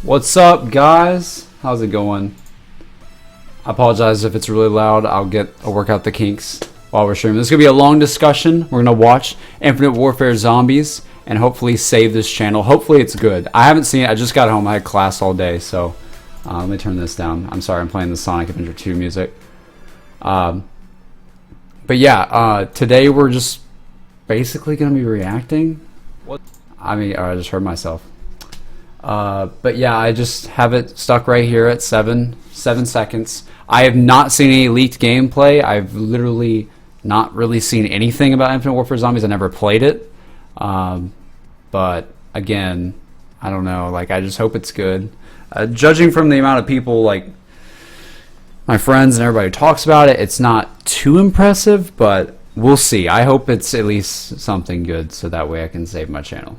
What's up, guys? How's it going? I apologize if it's really loud. I'll work out the kinks while we're streaming. This is gonna be a long discussion. We're gonna watch Infinite Warfare Zombies and hopefully save this channel. Hopefully it's good. I haven't seen it. I just got home. I had class all day, so let me turn this down. I'm sorry. I'm playing the Sonic Adventure 2 music. But yeah, today we're just basically gonna be reacting. What? I mean, I just heard myself. But yeah, I just have it stuck right here at 7 seconds. I have not seen any leaked gameplay. I've literally not really seen anything about Infinite Warfare Zombies. I never played it. But again, I don't know. Like, I just hope it's good. Judging from the amount of people, like my friends and everybody talks about it, it's not too impressive, but we'll see. I hope it's at least something good, so that way I can save my channel.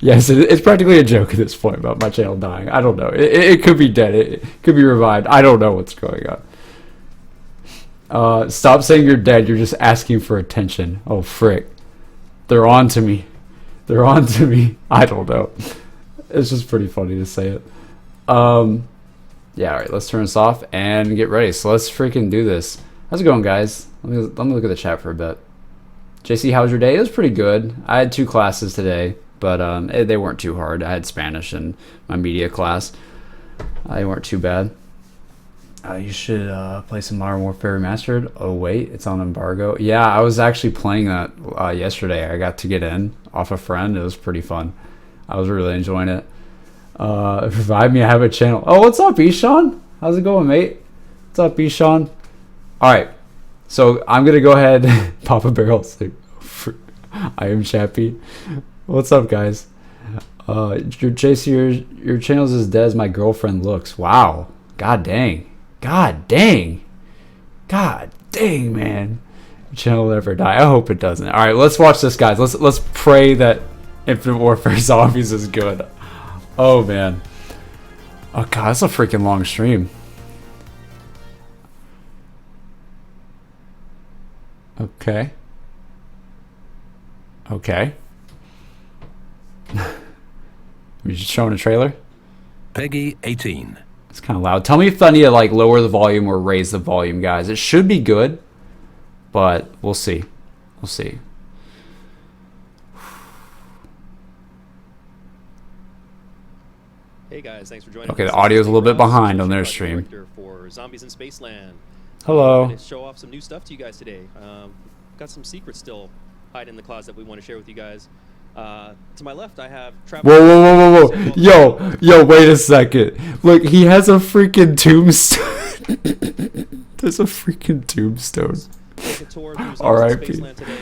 Yes, it's practically a joke at this point about my channel dying. I don't know. It could be dead. It could be revived. I don't know what's going on. Stop saying you're dead. You're just asking for attention. Oh, frick. They're on to me. They're on to me. I don't know. It's just pretty funny to say it. Yeah, alright. Let's turn this off and get ready. So let's freaking do this. How's it going, guys? Let me look at the chat for a bit. JC, how was your day? It was pretty good. I had 2 classes today. But they weren't too hard. I had Spanish in my media class. They weren't too bad. You should play some Modern Warfare Remastered. Oh wait, it's on embargo. Yeah, I was actually playing that yesterday. I got to get in off a friend. It was pretty fun. I was really enjoying it. Revive me, I have a channel. Oh, what's up, Ishan? How's it going, mate? What's up, Ishan? Alright, so I'm going to go ahead pop a barrel. I am Chappy. What's up, guys? Your channel's as dead as my girlfriend looks. Wow. God dang. God dang. God dang, man. Your channel will never die. I hope it doesn't. All right, let's watch this, guys. Let's pray that Infinite Warfare Zombies is good. Oh man. Oh god, that's a freaking long stream. Okay. Okay. We're just showing a trailer. Peggy 18. It's kind of loud. Tell me if I need to like lower the volume or raise the volume, guys. It should be good, but we'll see. We'll see. Hey guys, thanks for joining. Okay, the audio's a little bit behind on their stream. For Zombies in Spaceland. Hello. I'm going to show off some new stuff to you guys today. Got some secrets still hiding in the closet we want to share with you guys. To my left, I have travel. Whoa! Yo! Wait a second. Look, he has a freaking tombstone. There's a freaking tombstone. R.I.P. Today.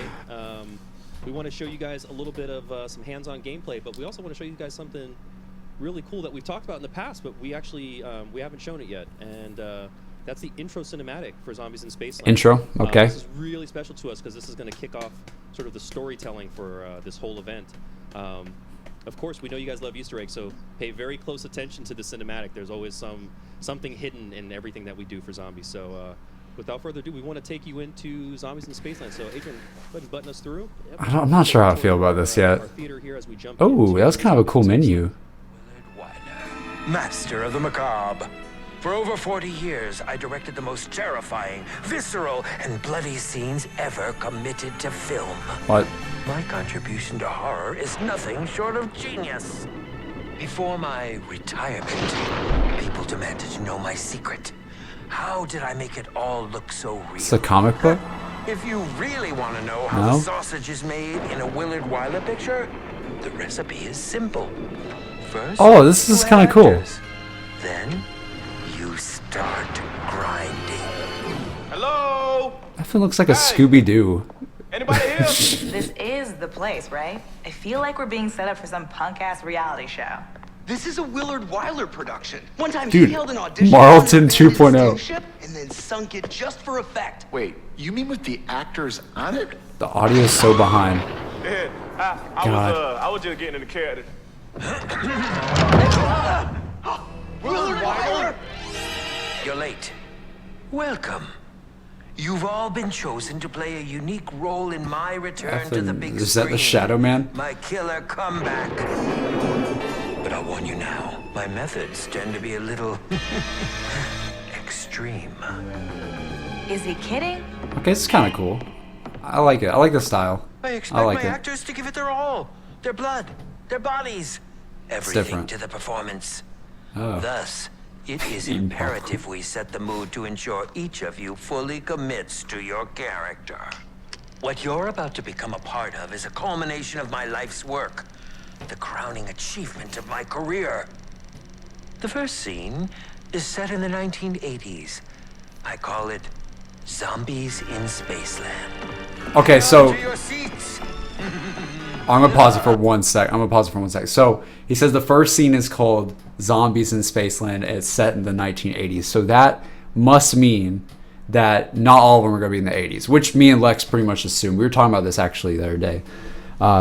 We want to show you guys a little bit of some hands-on gameplay, but we also want to show you guys something really cool that we've talked about in the past, but we actually we haven't shown it yet, and that's the intro cinematic for Zombies in Spaceland. Intro, okay. This is really special to us because this is going to kick off sort of the storytelling for this whole event. Of course, we know you guys love Easter eggs, so pay very close attention to the cinematic. There's always something hidden in everything that we do for Zombies. So without further ado, we want to take you into Zombies in Spaceland. So Adrian, go ahead and button us through. Yep. I'm not sure how I feel about this yet. Oh, that was kind of a cool menu. Master of the macabre. For over 40 years, I directed the most terrifying, visceral, and bloody scenes ever committed to film. What? My contribution to horror is nothing short of genius. Before my retirement, people demanded to know my secret. How did I make it all look so real? It's a comic book? If you really want to know how the sausage is made in a Willard Wyler picture, the recipe is simple. First, oh, this is kind of cool. Then you start grinding. Hello? That thing looks like a Scooby-Doo. Anybody here? This is the place, right? I feel like we're being set up for some punk-ass reality show. This is a Willard Wyler production. One time Dude, he held an audition Marlton 2.0. and then sunk it just for effect. Wait, you mean with the actors on it? The audio is so behind. Yeah, I was just getting in the character. Willard Wyler? You're late. Welcome. You've all been chosen to play a unique role in my return to the big screen. Is that the Shadow Man? My killer comeback. But I'll warn you now, my methods tend to be a little extreme. Is he kidding? Okay, this is kind of cool. I like it. I like the style. I expect like my it. actors to give it their all. Their blood, their bodies, everything different. to the performance. Oh. Thus, it is imperative we set the mood to ensure each of you fully commits to your character. What you're about to become a part of is a culmination of my life's work, the crowning achievement of my career. The first scene is set in the 1980s. I call it Zombies in Spaceland. Okay, so To your seats. I'm gonna pause it for 1 sec. So he says the first scene is called Zombies in Spaceland. And it's set in the 1980s. So that must mean that not all of them are gonna be in the 80s, which me and Lex pretty much assumed. We were talking about this actually the other day.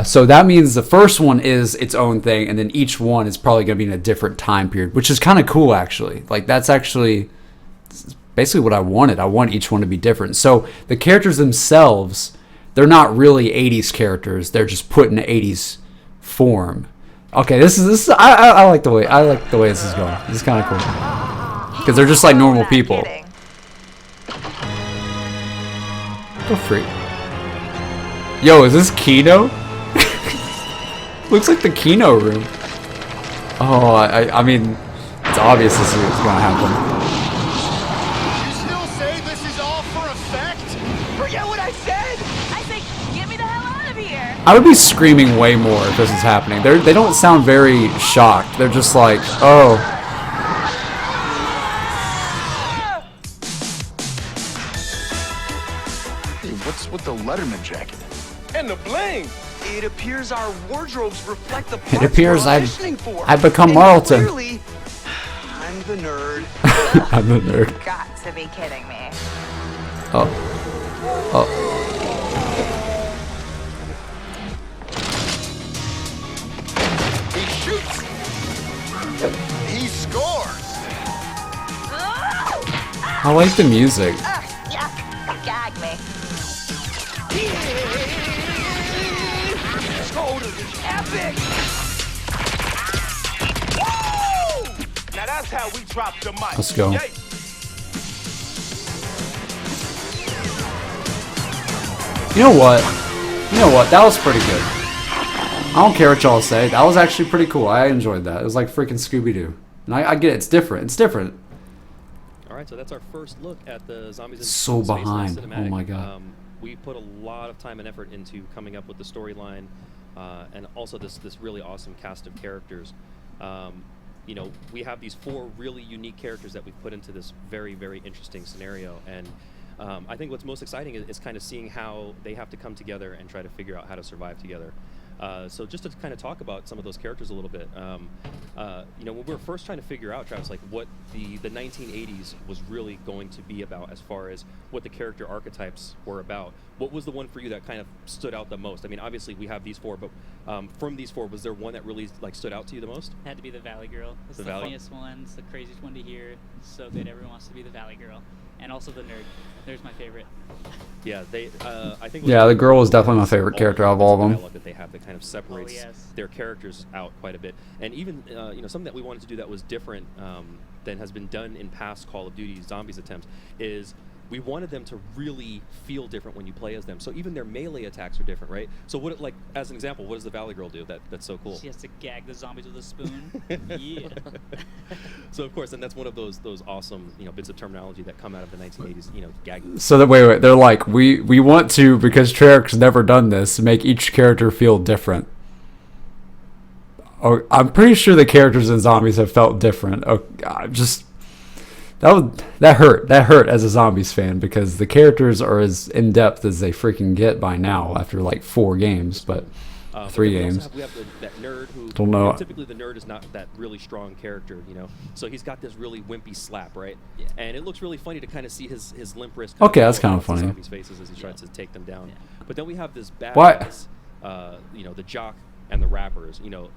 So that means the first one is its own thing, and then each one is probably gonna be in a different time period, which is kind of cool actually. Like that's actually basically what I wanted. I want each one to be different. So the characters themselves, they're not really 80s characters. They're just put in the 80s form. Okay, this is I like the way this is going. This is kind of cool because they're just like normal Not people. kidding. Go free. Yo, is this Kino? Looks like the Kino room. Oh, I mean, it's obvious this is what's gonna happen. You still say this is all for effect? Forget what I said! I say, get me the hell out of here. I would be screaming way more if this is happening. They don't sound very shocked. They're just like, oh. Hey, what's with the Letterman jacket? And the bling. It appears our wardrobes reflect the It parts appears we're I've- auditioning for. I've become And Marlton. Clearly, I'm the nerd. I'm the nerd. Got to be kidding me. Oh. Oh. He shoots. He scores. I like the music. Yuck. Gag me. Totally epic! Woo! Now that's how we drop the mic. Let's go. Yay. You know what? That was pretty good. I don't care what y'all say. That was actually pretty cool. I enjoyed that. It was like freaking Scooby-Doo. And I get it. It's different. It's different. All right, so that's our first look at the Zombies in So Spaceland behind. cinematic. Oh my God. We put a lot of time and effort into coming up with the storyline, and also this really awesome cast of characters. You know, we have these 4 really unique characters that we've put into this very, very interesting scenario, and I think what's most exciting is kind of seeing how they have to come together and try to figure out how to survive together. So just to kind of talk about some of those characters a little bit, you know, when we were first trying to figure out, Travis, like what the 1980s was really going to be about as far as what the character archetypes were about, what was the one for you that kind of stood out the most? I mean, obviously we have these 4, but from these 4, was there one that really like stood out to you the most? Had to be the Valley Girl. It's The the Valley- funniest one. It's the craziest one to hear. It's so good. Everyone wants to be the Valley Girl. And also the nerd. Nerd's my favorite. Yeah, they. I think. Yeah, the girl was definitely my favorite character out of all of them. Dialogue that they have that kind of separates yes. their characters out quite a bit, and even you know, something that we wanted to do that was different than has been done in past Call of Duty Zombies attempts is we wanted them to really feel different when you play as them. So even their melee attacks are different, right? So what, like as an example, what does the Valley Girl do? That's so cool. She has to gag the zombies with a spoon. Yeah. So of course, and that's one of those awesome, you know, bits of terminology that come out of the 1980s, you know, gagging. So that wait, they're like, we want to, because Treyarch's never done this, make each character feel different. Oh, I'm pretty sure the characters in Zombies have felt different. Oh, just that hurt as a Zombies fan, because the characters are as in depth as they freaking get by now after like 4 games, but 3 games. We have that nerd who, Don't know. you know, typically the nerd is not that really strong character, you know. So he's got this really wimpy slap, right? Yeah. And it looks really funny to kind of see his limp wrist. Okay, that's kind kinda funny. Zombies' faces as he tries to take them down. Yeah. But then we have this Why- badass, you know, the jock and the rappers. You know,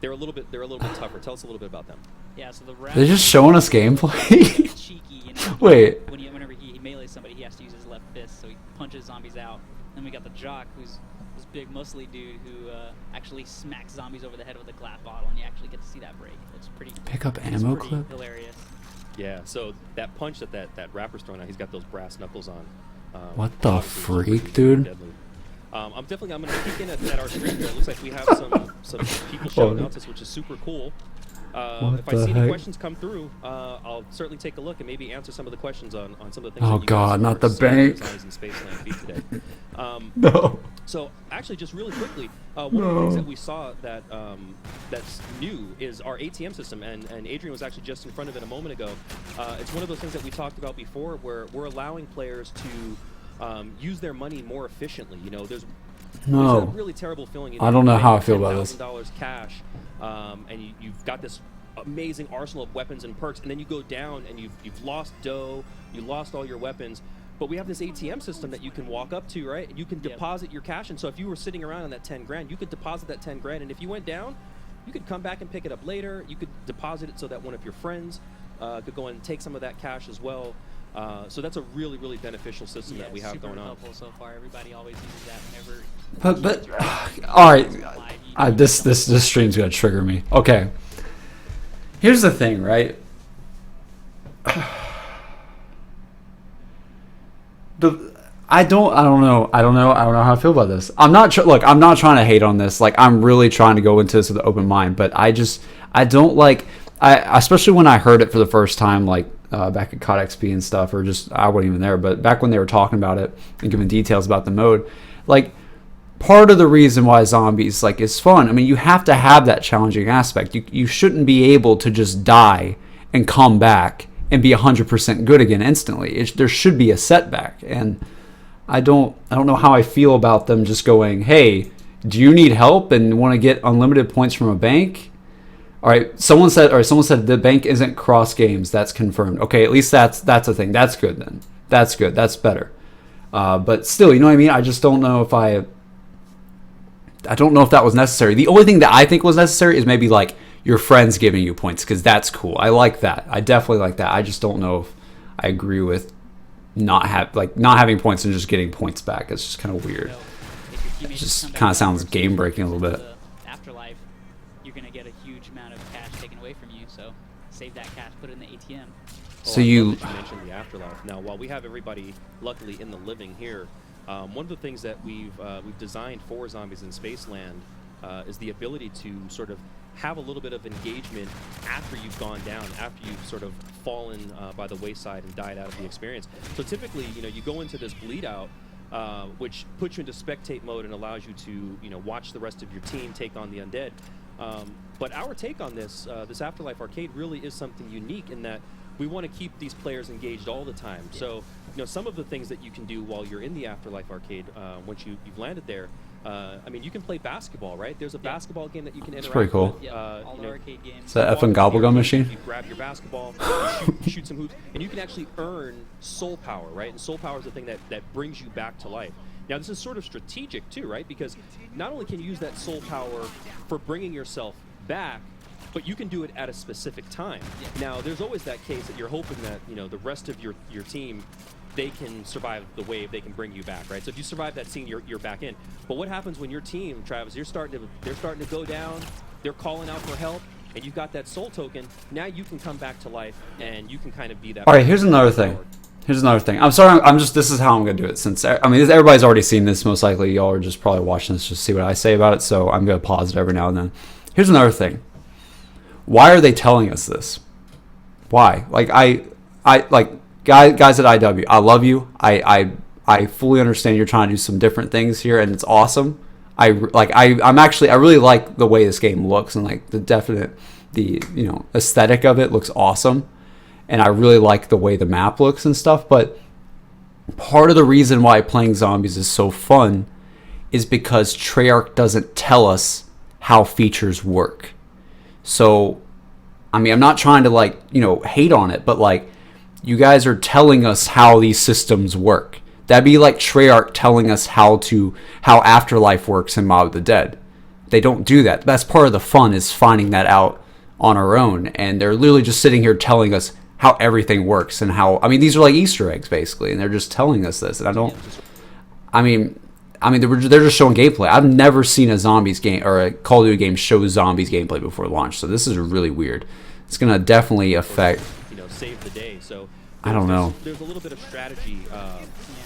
they're a little bit tougher. Tell us a little bit about them. Yeah, so the They're just showing us gameplay. cheeky, you know. Wait. Whenever he melees somebody, he has to use his left fist, so he punches zombies out. Then we got the jock, who's this big muscly dude who actually smacks zombies over the head with a glass bottle, and you actually get to see that break. It's pretty. Pick up it's ammo pretty clip? hilarious. Yeah, so that punch that rapper's throwing out, he's got those brass knuckles on. What the obviously it's freak, pretty dude? deadly. I'm gonna peek in at our screen here. It looks like we have some people shouting out to us, which is super cool. If I the see any heck? questions come through, I'll certainly take a look and maybe answer some of the questions on some of the things. Oh that you God, guys not are the seeing bank. designs in Spaceland feed today. No. So actually, just really quickly, one of the things that we saw that that's new is our ATM system, and Adrian was actually just in front of it a moment ago. It's one of those things that we talked about before, where we're allowing players to use their money more efficiently. You know, there's a really terrible feeling. You know, I don't know how I you feel make about this. $10,000 cash, and you've got this amazing arsenal of weapons and perks, and then you go down and you've lost dough, you lost all your weapons. But we have this ATM system that you can walk up to, right? And you can deposit your cash. And so if you were sitting around on that 10 grand, you could deposit that 10 grand. And if you went down, you could come back and pick it up later. You could deposit it so that one of your friends could go and take some of that cash as well. So that's a really, really beneficial system that we have super going on. helpful so far. Everybody always uses that whenever. But all right, this stream's gonna trigger me. Okay, here's the thing, right? I don't know how I feel about this. I'm not I'm not trying to hate on this. Like, I'm really trying to go into this with an open mind, but I don't like, especially when I heard it for the first time, like back at COD XP and stuff, or just, I wasn't even there, but back when they were talking about it and giving details about the mode, like, part of the reason why zombies like is fun. I mean, you have to have that challenging aspect. You shouldn't be able to just die and come back and be 100% good again instantly. There should be a setback, and I don't know how I feel about them just going, hey, do you need help and want to get unlimited points from a bank? All right, someone said the bank isn't cross games. That's confirmed. Okay, at least that's a thing. That's good then. That's good. That's better. But still, you know what I mean? I just don't know if I don't know if that was necessary. The only thing that I think was necessary is maybe like your friends giving you points, because that's cool. I like that. I definitely like that. I just don't know if I agree with not having points and just getting points back. It's just kind of weird. It just kind of sounds game breaking a little bit. Afterlife, you're gonna get a huge amount of cash taken away from you. So save that cash, put it in the ATM. So you mentioned the afterlife. Now, while we have everybody luckily in the living here, one of the things that we've designed for zombies in Spaceland is the ability to sort of have a little bit of engagement after you've gone down, after you've sort of fallen by the wayside and died out of the experience. So typically, you know, you go into this bleed out, which puts you into spectate mode and allows you to, you know, watch the rest of your team take on the undead. But our take on this Afterlife Arcade really is something unique in that we want to keep these players engaged all the time. So, you know, some of the things that you can do while you're in the Afterlife Arcade, once you've landed there, I mean, you can play basketball, right? There's a basketball game that you can interact pretty cool. with. All the arcade games. Is that effing gobblegum machine? You grab your basketball, you shoot some hoops, and you can actually earn soul power, right? And soul power is the thing that brings you back to life. Now, this is sort of strategic too, right? Because not only can you use that soul power for bringing yourself back, but you can do it at a specific time. Now, there's always that case that you're hoping that, you know, the rest of your team, they can survive the wave, they can bring you back, right? So if you survive that scene, you're back in. But what happens when your team, Travis, they're starting to go down, they're calling out for help, and you've got that soul token, now you can come back to life, and you can kind of be that. All right, here's another thing. I'm sorry, this is how I'm going to do it, since, I mean, everybody's already seen this, most likely. Y'all are just probably watching this just to see what I say about it, so I'm going to pause it every now and then. Here's another thing. Why are they telling us this? Why? Like, I like, guys at IW, I love you. I fully understand you're trying to do some different things here, and it's awesome. I really like the way this game looks, and like the you know, aesthetic of it looks awesome, and I really like the way the map looks and stuff. But part of the reason why playing zombies is so fun is because Treyarch doesn't tell us how features work. So, I mean, I'm not trying to, like, you know, hate on it, but like, you guys are telling us how these systems work. That'd be like Treyarch telling us how Afterlife works in Mob of the Dead. They don't do that. That's part of the fun, is finding that out on our own. And they're literally just sitting here telling us how everything works and how, I mean, these are like Easter eggs basically, and they're just telling us this. And I mean, they're just showing gameplay. I've never seen a zombies game or a Call of Duty game show zombies gameplay before launch, so this is really weird. It's gonna definitely affect. Save the day. So I don't know. There's a little bit of strategy.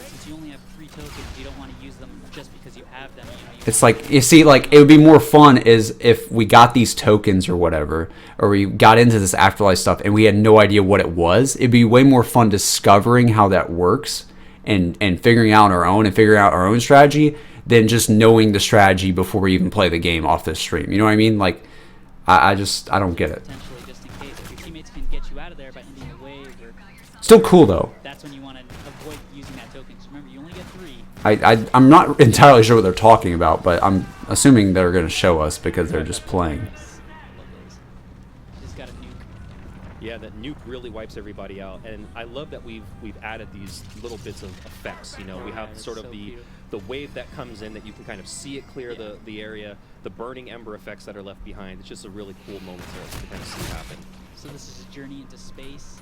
Since you only have 3 tokens, you don't want to use them just because you have them. It's like, you see, like, it would be more fun is if we got these tokens or whatever, or we got into this afterlife stuff and we had no idea what it was. It'd be way more fun discovering how that works and figuring out our own strategy than just knowing the strategy before we even play the game off this stream. You know what I mean? Like, I don't get it. Potentially, just in case, if your teammates can get you out of there by ending a wave, or Still cool though. that's when you want to avoid using that token. So remember, you only get 3. I'm not entirely sure what they're talking about, but I'm assuming they're going to show us because they're just playing. Just got a nuke. Yeah, that nuke really wipes everybody out, and I love that we've added these little bits of effects. You know, we have sort of the wave that comes in that you can kind of see it clear the area, the burning ember effects that are left behind. It's just a really cool moment to kind of see happen. So this is a journey into space.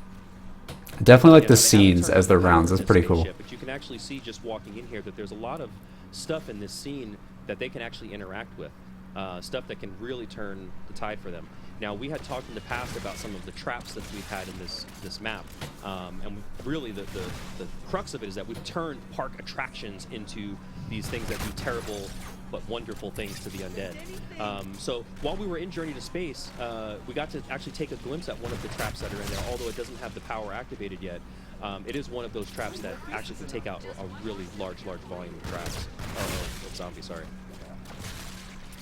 I definitely like the they haven't scenes turned as they're the rounds. camera That's pretty into cool. spaceship, but you can actually see just walking in here that there's a lot of stuff in this scene that they can actually interact with. Stuff that can really turn the tide for them. Now, we had talked in the past about some of the traps that we've had in this map, and really the crux of it is that we've turned park attractions into these things that do terrible but wonderful things to the undead. So while we were in Journey to Space, we got to actually take a glimpse at one of the traps that are in there, although it doesn't have the power activated yet. It is one of those traps that actually can take out a really large volume of traps. Of zombies, sorry.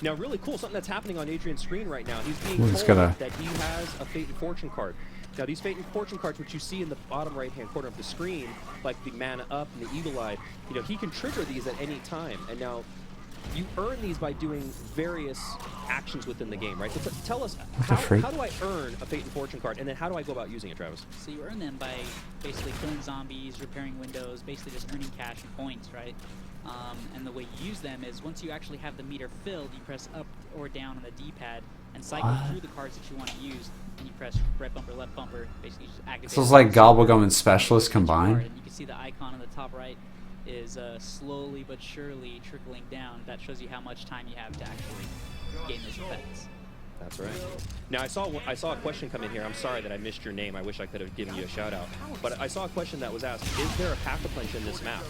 Now, really cool, something that's happening on Adrian's screen right now. He's being told that he has a Fate and Fortune card. Now, these Fate and Fortune cards, which you see in the bottom right-hand corner of the screen, like the Mana Up and the Eagle Eye, you know, he can trigger these at any time. And now, you earn these by doing various actions within the game, right? So tell us, how do I earn a Fate and Fortune card, and then how do I go about using it, Travis? So you earn them by basically killing zombies, repairing windows, basically just earning cash and points, right? And the way you use them is once you actually have the meter filled, you press up or down on the D-pad and cycle through the cards that you want to use, and you press right bumper, left bumper, basically just activate. So it's like Gobblegum and Specialist combined? And you can see the icon on the top right is slowly but surely trickling down. That shows you how much time you have to actually gain those effects. That's right. Now, I saw a question come in here. I'm sorry that I missed your name. I wish I could have given you a shout out. But I saw a question that was asked, is there a pack-a-punch in this map?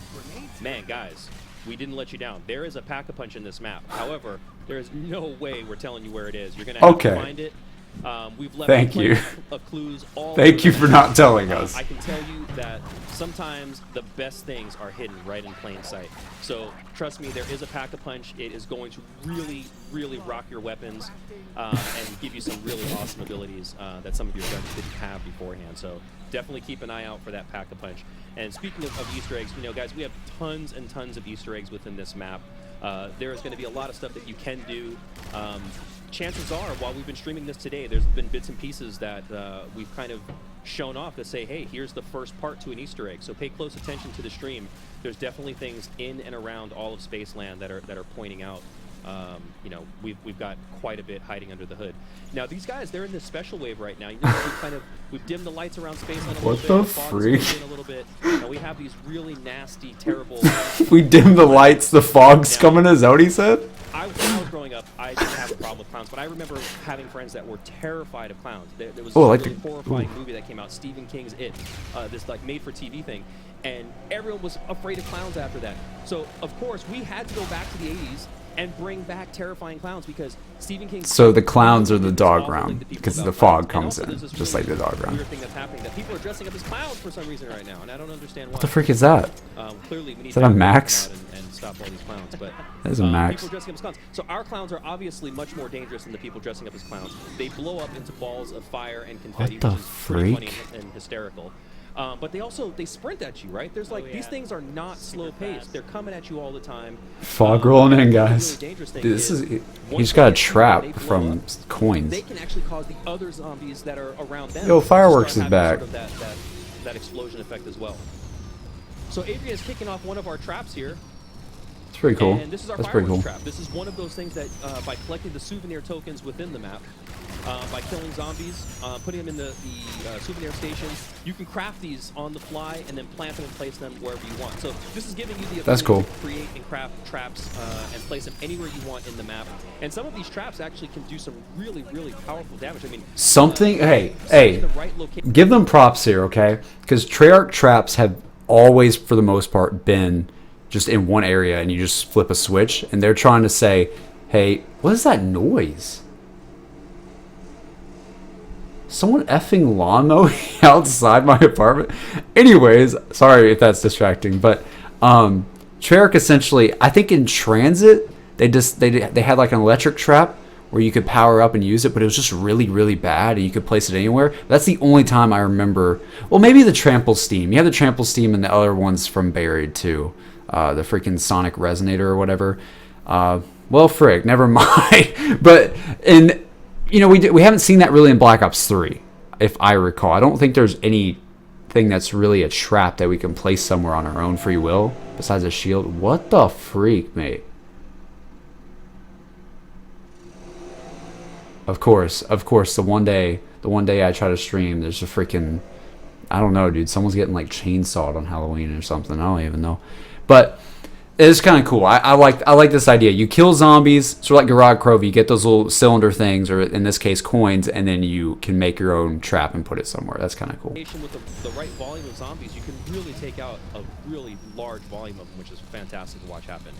Man, guys, we didn't let you down. There is a pack-a-punch in this map. However, there is no way we're telling you where it is. You're going to have to find it. We've left plenty of clues all Thank you for not telling us. I can tell you that sometimes the best things are hidden right in plain sight. So trust me, there is a pack-a-punch. It is going to really, really rock your weapons and give you some really awesome abilities that some of your guns didn't have beforehand. So definitely keep an eye out for that pack-a-punch. And speaking of Easter eggs, you know, guys, we have tons and tons of Easter eggs within this map. There is going to be a lot of stuff that you can do. Chances are, while we've been streaming this today, there's been bits and pieces that we've kind of shown off to say, hey, here's the first part to an Easter egg. So pay close attention to the stream. There's definitely things in and around all of Spaceland that are pointing out. You know, we've got quite a bit hiding under the hood. Now, these guys, they're in this special wave right now. You know, we've dimmed the lights around Spaceland a little bit. What the freak? In a little bit. And we have these really nasty, terrible. We dimmed the lights. The fog's coming. Is that what he said? When I was growing up, I didn't have a problem with clowns, but I remember having friends that were terrified of clowns. There was this really horrifying movie that came out, Stephen King's It, this like made-for-TV thing, and everyone was afraid of clowns after that. So, of course, we had to go back to the 80s and bring back terrifying clowns because Stephen King. So the clowns are the dog round because the fog comes in, just like the dog round. Weird thing that's happening that people are dressing up as clowns for some reason right now, and I don't understand why. What the freak is that? Clearly, we need is that a Max? and stop all these clowns, but that is a Max. people dressing up as clowns. So our clowns are obviously much more dangerous than the people dressing up as clowns. They blow up into balls of fire and confetti, What the which is pretty funny freak? and hysterical. But they sprint at you, right? There's like these things are not slow paced. They're coming at you all the time. Fog rolling in, guys. Really dangerous Dude, thing he's got a trap from coins. They can actually cause the other zombies that are around them. Yo, fireworks to is start back. having sort of that explosion effect as well. So Adrian is kicking off one of our traps here. It's pretty cool. And this is our That's pretty fireworks cool. trap. This is one of those things that by collecting the souvenir tokens within the map, by killing zombies, putting them in the souvenir stations. You can craft these on the fly and then plant them and place them wherever you want. So this is giving you the ability cool. to create and craft traps and place them anywhere you want in the map. And some of these traps actually can do some really, really powerful damage. I mean, hey, give them props here, okay? Because Treyarch traps have always, for the most part, been just in one area, and you just flip a switch, and they're trying to say, hey, what is that noise? Someone effing lawn mowing outside my apartment? Anyways, sorry if that's distracting, but Treyarch essentially, I think in Transit, they had like an electric trap where you could power up and use it, but it was just really, really bad, and you could place it anywhere. That's the only time I remember. Well, maybe the Trample Steam. You have the Trample Steam and the other ones from Buried too. The freaking Sonic Resonator or whatever. Well, frick, never mind. But we haven't seen that really in Black Ops 3, if I recall. I don't think there's anything that's really a trap that we can place somewhere on our own free will besides a shield. What the freak, mate? Of course, the one day I try to stream, there's a freaking, I don't know, dude, someone's getting like chainsawed on Halloween or something. I don't even know. But it's kind of cool. I like this idea. You kill zombies, sort of like Garage Grove. You get those little cylinder things, or in this case, coins, and then you can make your own trap and put it somewhere. That's kind of cool. With the right volume of zombies, you can really take out a really large volume of them, which is fantastic to watch happen.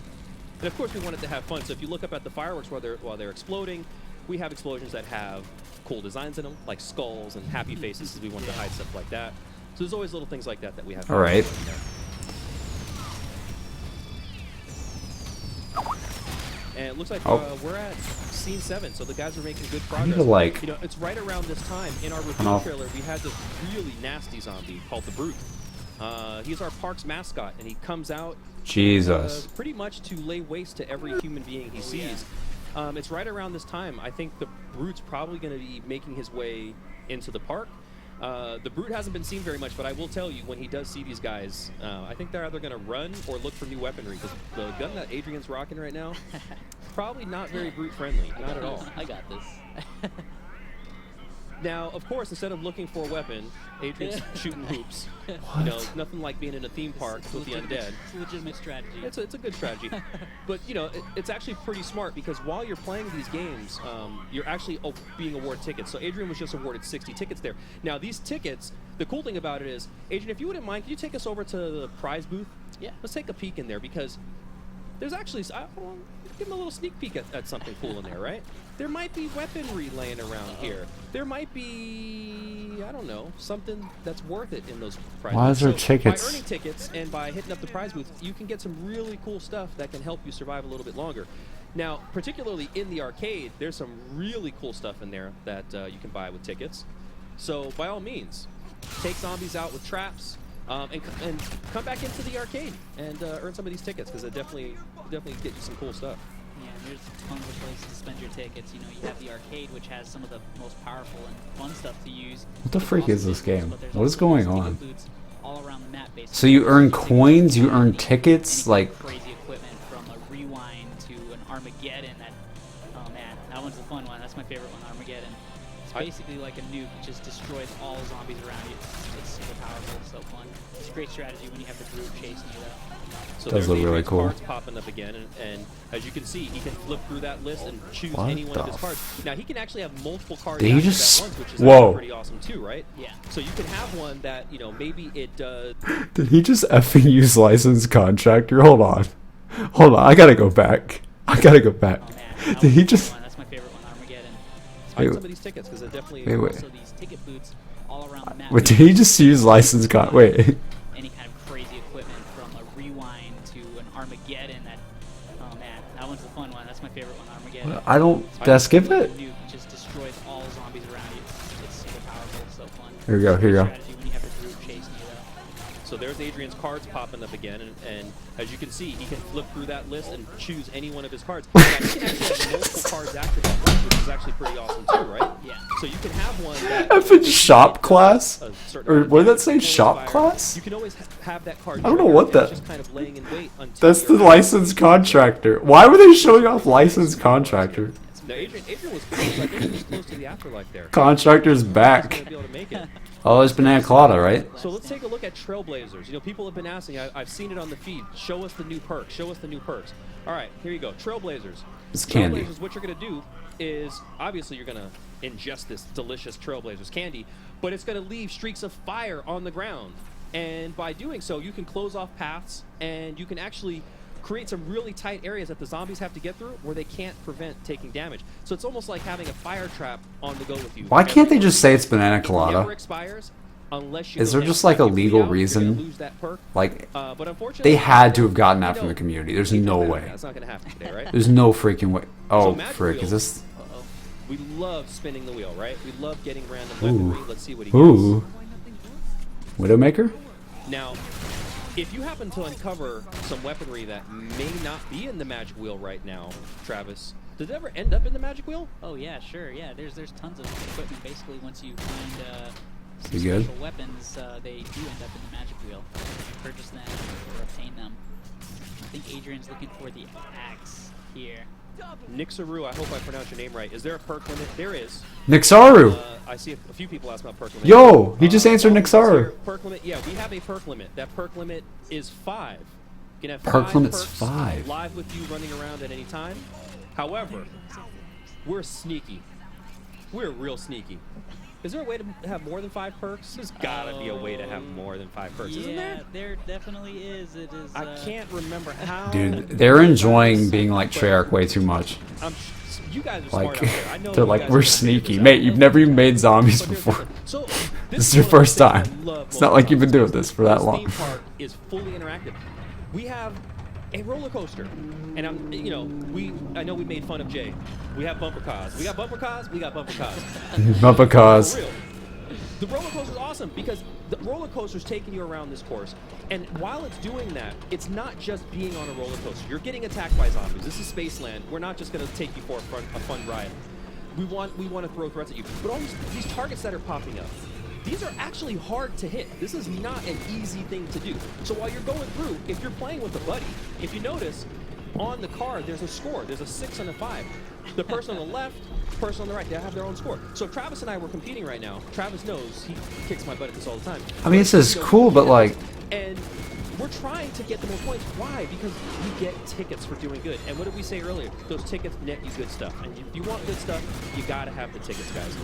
And of course, we want it to have fun. So if you look up at the fireworks while they're exploding, we have explosions that have cool designs in them, like skulls and happy faces, because we wanted to hide stuff like that. So there's always little things like that we have. All right. And it looks like we're at scene 7, so the guys are making good progress. I need to, like, it's right around this time in our review trailer. We had this really nasty zombie called the Brute. He's our park's mascot, and he comes out Jesus pretty much to lay waste to every human being he sees. It's right around this time. I think the Brute's probably going to be making his way into the park. The Brute hasn't been seen very much, but I will tell you, when he does see these guys, I think they're either going to run or look for new weaponry, because the gun that Adrian's rocking right now, probably not very Brute friendly, not at all. I got this. Now, of course, instead of looking for a weapon, Adrian's shooting hoops. What? Nothing like being in a theme park with the undead. It's a legitimate strategy. It's a good strategy. But, it's actually pretty smart, because while you're playing these games, you're actually being awarded tickets. So Adrian was just awarded 60 tickets there. Now, these tickets, the cool thing about it is, Adrian, if you wouldn't mind, can you take us over to the prize booth? Yeah. Let's take a peek in there, because there's actually, give him a little sneak peek at something cool in there, right? There might be weaponry laying around here. There might be, I don't know, something that's worth it in those prize booths. Why is there tickets? By earning tickets and by hitting up the prize booth, you can get some really cool stuff that can help you survive a little bit longer. Now, particularly in the arcade, there's some really cool stuff in there that you can buy with tickets. So, by all means, take zombies out with traps, and come back into the arcade and earn some of these tickets, because it definitely get you some cool stuff. Yeah, and there's tons of places to spend your tickets. You have the arcade, which has some of the most powerful and fun stuff to use. What the freak is this game? What is going on? All around the map, basically. So you earn coins, you earn tickets, like crazy equipment, from a rewind to an Armageddon. Oh man, that one's the fun one. That's my favorite one, Armageddon. It's basically like a nuke, it just destroys all zombies around you. It's super powerful, so fun. It's a great strategy when you have the group chasing you though. So does look really cool. Cards popping up again, and as you can see, he can flip through that list and choose any one of his cards. Now he can actually have multiple cards Did he at just once, which is Whoa. pretty awesome too, right? Yeah. So you can have one that maybe it does. Did he just effing use licensed contractor? Hold on. I gotta go back. Oh man, Did he just? That's my favorite one, Armageddon. Buy some of these tickets, because it definitely. Wait. Also these ticket booths all around the map. Wait, did he just use licensed con? Wait. Any kind of crazy equipment, from a rewind to an Armageddon. Oh man, that one's the fun one. That's my favorite one, Armageddon. I don't. Did I skip it? Nuke just destroys all zombies around you. It's super powerful, so fun. Here we go. Strategy when you have the group chasing you though. So there's Adrian's cards popping up again, and as you can see, he can flip through that list and choose any one of his cards. Now, he can actually have multiple cards activated, which is actually pretty awesome too, right? Yeah. So you can have one that Effing shop class? Or what did that say? Fire. Shop class? You can always have that card. I don't know what that. Just kind of laying in wait until That's the licensed contractor. Why were they showing off licensed contractor? It's Now, Adrian was close. I think he was close to the afterlife there. Contractor's He's back. gonna be able to make it. Oh, it's Banana Colada, right? So let's take a look at Trailblazers. You know, people have been asking. I've seen it on the feed. Show us the new perks. Show us the new perks. All right, here you go. Trailblazers. It's candy. Trailblazers, what you're going to do is, obviously, you're going to ingest this delicious Trailblazers candy, but it's going to leave streaks of fire on the ground. And by doing so, you can close off paths, and you can actually create some really tight areas that the zombies have to get through where they can't prevent taking damage. So it's almost like having a fire trap on the go with you. Why can't they just say it's Banana It never Colada? expires unless you Is go there down just like a every legal hour, you're gonna reason? lose that perk. Like, But unfortunately, they had to have gotten that you from know, the community. There's keep no that back. way. That's not going to happen today, right? There's no freaking way. Oh, Magic frick. Wheel. Is this... We love spinning the wheel, right? We love getting random weaponry. Let's see what he Ooh. gets. Widowmaker? Now, if you happen to uncover some weaponry that may not be in the magic wheel right now, Travis, did it ever end up in the magic wheel? Oh yeah, sure. Yeah, there's tons of equipment. Basically, once you find some You good? special weapons, they do end up in the magic wheel. You can purchase them or obtain them. I think Adrian's looking for the axe here. Nixaru, I hope I pronounced your name right. Is there a perk limit? There is. Nixaru! I see a few people ask about perk limit. Yo! He just answered Nixaru. Perk limit? Yeah, we have a perk limit. That perk limit is 5. You can have Perk 5 limit's perks 5. live with you running around at any time. However, we're sneaky. We're real sneaky. Is there a way to have more than 5 perks? There's gotta be a way to have more than 5 perks, isn't there? Yeah, there definitely is. It is. I can't remember how. Dude, they're enjoying being like Treyarch way too much. You guys are smart Like, out there. I know they're you like, guys we're are gonna figure sneaky. this Mate, out. you've never even made zombies But here's before. the thing. So, This is your one of the first things I time. love It's most not like about you've been this doing this for that This long. theme park is fully interactive. We have a roller coaster, and I know we made fun of Jay. We have bumper cars. We got bumper cars. We got bumper cars. Bumper cars. For real. The roller coaster is awesome because the roller coaster is taking you around this course, and while it's doing that, it's not just being on a roller coaster. You're getting attacked by zombies. This is Spaceland. We're not just going to take you for a fun ride. We want to throw threats at you. But all these targets that are popping up, these are actually hard to hit. This is not an easy thing to do. So while you're going through, if you're playing with a buddy, if you notice, on the card there's a score. There's a 6 and a 5. The person on the left, the person on the right, they have their own score. So if Travis and I were competing right now, Travis knows he kicks my butt at this all the time. I mean, this is cool, but like... And we're trying to get the more points. Why? Because we get tickets for doing good. And what did we say earlier? Those tickets net you good stuff. And if you want good stuff, you gotta have the tickets, guys.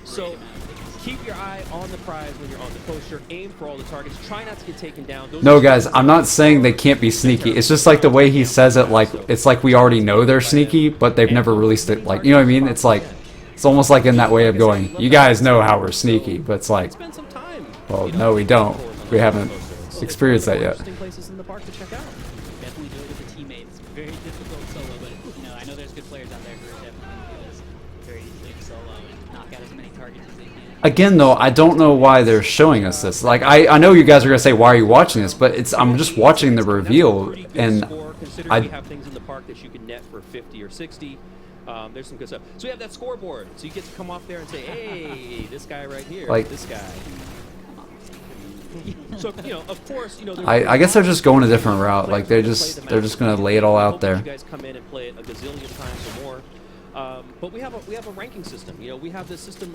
So keep your eye on the prize when you're on the coaster. Aim for all the targets. Try not to get taken down. Those No, are guys, I'm not saying they can't be sneaky. It's just like the way he says it, like, it's like we already know they're sneaky, but they've never released it. Like, you know what I mean? It's like, it's almost like in that way of going, you guys know how we're sneaky, but it's like, spend some time. well, no, we don't. We haven't experienced that yet. Interesting places in the park to check out. Definitely do it with a teammate. It's very difficult solo, but I know there's good players out there who are definitely going to do this very easily solo and knock out as many targets as they can. Again, though, I don't know why they're showing us this. Like, I know you guys are gonna say, why are you watching this? But I'm just watching the reveal, and we have things in the park that you can net for 50 or 60. There's some good stuff. So we have that scoreboard, so you get to come off there and say, hey, this guy right here, like, this guy. So of course, I guess they're just going a different route. Like they're just gonna lay it all out there. You guys come in and play it a gazillion times or more. But we have a ranking system. We have this system,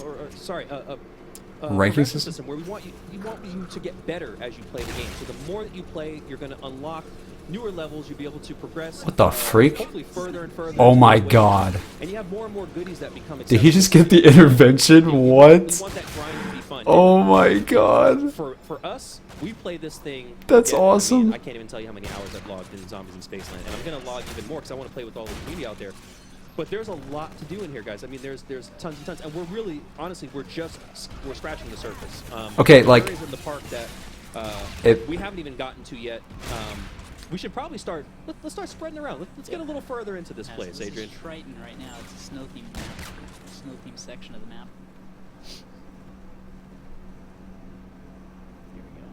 a ranking system where we want you to get better as you play the game. So the more that you play, you're going to unlock newer levels. You'll be able to progress. What the freak? Hopefully further and further. Oh my god! And you have more and more goodies that become. Did he just get the intervention? What? You want that grind to be fun. Oh my god! For us, we play this thing. That's awesome. I can't even tell you how many hours I've logged in Zombies in Spaceland, and I'm going to log even more because I want to play with all the community out there. But there's a lot to do in here, guys. I mean, there's tons and tons, and we're really, honestly, we're scratching the surface. Okay, like areas in the park that we haven't even gotten to yet. We should probably start. Let's start spreading around. Let's get a little further into this place, This Adrian. is Triton right now. It's a snow theme map. Snow theme section of the map. Here we go.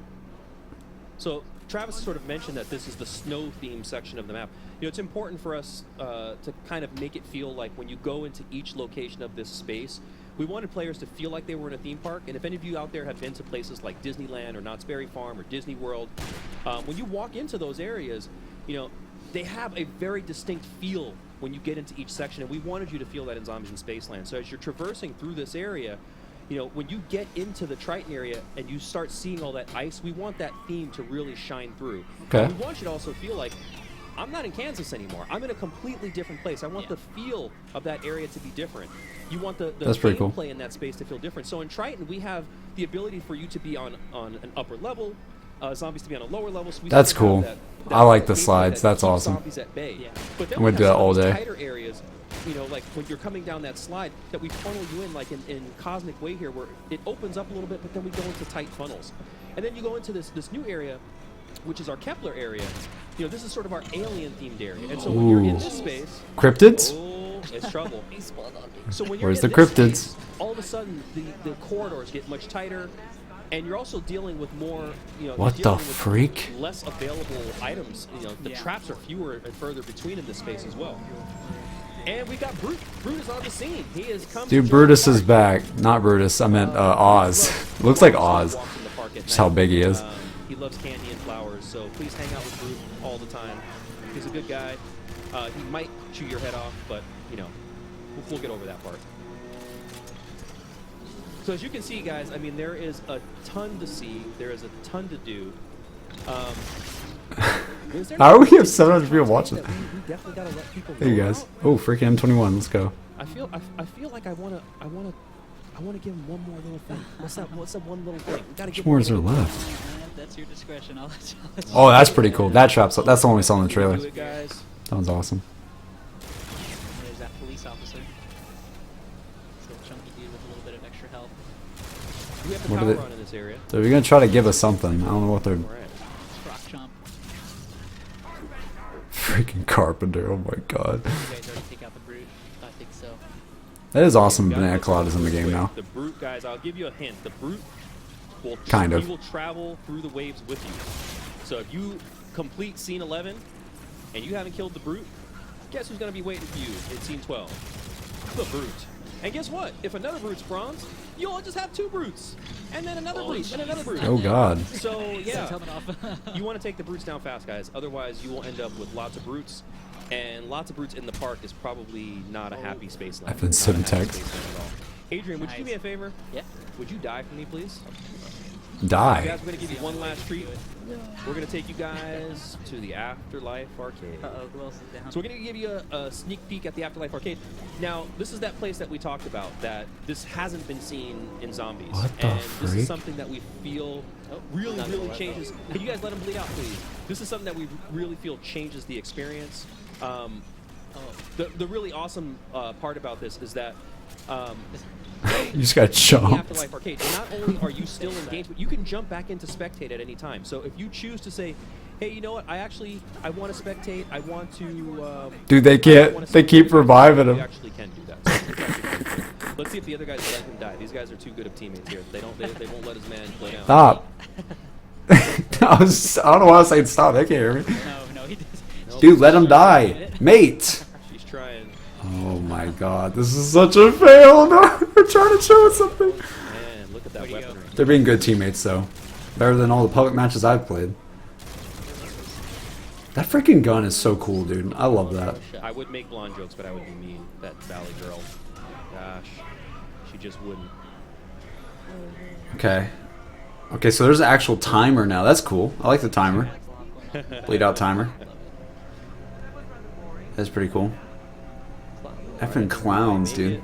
So Travis sort of mentioned that this is the snow theme section of the map. It's important for us to kind of make it feel like when you go into each location of this space, we wanted players to feel like they were in a theme park. And if any of you out there have been to places like Disneyland or Knott's Berry Farm or Disney World, when you walk into those areas, they have a very distinct feel when you get into each section, and we wanted you to feel that in Zombies in Spaceland. So as you're traversing through this area, you know, when you get into the Triton area and you start seeing all that ice, we want that theme to really shine through. Okay. And we want you to also feel like, I'm not in Kansas anymore. I'm in a completely different place. I want the feel of that area to be different. You want the That's pretty cool. gameplay in that space to feel different. So in Triton, we have the ability for you to be on an upper level, zombies to be on a lower level. So we That's sort of cool. have I like the gameplay slides. that That's keeps awesome. Zombies at bay. Yeah. But then I'm gonna we do have that some all of these day. tighter areas, you know, like when you're coming down that slide, that we funnel you in like in Cosmic Way here, where it opens up a little bit, but then we go into tight funnels. And then you go into this new area, which is our Kepler area. You know, this is sort of our alien-themed area. And so when you're in this space... Cryptids? Oh, it's trouble. So when you're Where's in the this cryptids? space, all of a sudden, the corridors get much tighter, and you're also dealing with more, you know... What you're the dealing with freak? less available items. You know, the traps are fewer and further between in this space as well. And we got Brute. Brute is on the scene. He has come to Dude, join Brutus the is party. back. Not Brutus. I meant Oz. Looks like Oz. Just how big he is. He loves candy and flowers, so please hang out with Brute all the time. He's a good guy. He might chew your head off, but, you know, we'll get over that part. So as you can see, guys, I mean, there is a ton to see. There is a ton to do. How do we have 700 people watching? We definitely gotta let people Hey, you know guys. about. Oh, freaking M21. Let's go. I feel like I wanna give him one more little thing. What's that one little thing? We gotta How much give more him is there one little left? That's your discretion. I'll let you. Oh, that's pretty cool. That trap's that's the one we saw in the thing. trailer. Do it, guys. Sounds awesome. There's that police officer. This little chunky dude with a little bit of extra health. We have the What are power they- on in this area. They're gonna try to give us something. I don't know what they're. All right. Rock chomp. Freaking Carpenter. Oh my god. You guys already take out the brute. I think so. That is awesome. Got Banana this Cloud is in the real game quick. now. The Brute, guys, I'll give you a hint. The Brute will Kind of. He will travel through the waves with you. So if you complete scene 11 and you haven't killed the Brute, guess who's going to be waiting for you in scene 12? The Brute. And guess what? If another Brute's bronze, you'll just have 2 Brutes. And then another Brute, and another Brute. Oh god. So, yeah. Helmet off. You want to take the Brutes down fast, guys. Otherwise, you will end up with lots of Brutes. And lots of Brutes in the park is probably not a happy space land. I've been Not a happy Simtex. space land at all. Adrian, would you do me a favor? Yeah. Would you die for me, please? Die. Guys, we're going to give you one last treat. We're going to take you guys to the Afterlife Arcade. Uh-oh, who else is down? So we're going to give you a sneak peek at the Afterlife Arcade. Now, this is that place that we talked about, that this hasn't been seen in Zombies. What the and this freak? is something that we feel really changes. Can you guys let him bleed out, please? This is something that we really feel changes the experience. The really awesome part about this is that You just got the jumped. Afterlife Arcade, not only are you still engaged, but you can jump back into spectate at any time. So if you choose to say, hey, you know what, I want to spectate, I want to... Dude, they can't. They keep reviving You him. actually can do that. So let's see if the other guys let him die. These guys are too good of teammates here. They won't let his man go down. Stop. I don't know why I was saying stop. They can't hear me. No, he doesn't. Dude, let him die. Mate. She's trying. Oh my god. This is such a fail. No, they're trying to show us something. Man, look at that weaponry. They're being good teammates, though. Better than all the public matches I've played. That freaking gun is so cool, dude. I love that. I would make blonde jokes, but I would be mean. That Valley girl. Gosh. She just wouldn't. Okay. Okay, so there's an actual timer now. That's cool. I like the timer. Bleed out timer. That's pretty cool. Effing clowns, dude.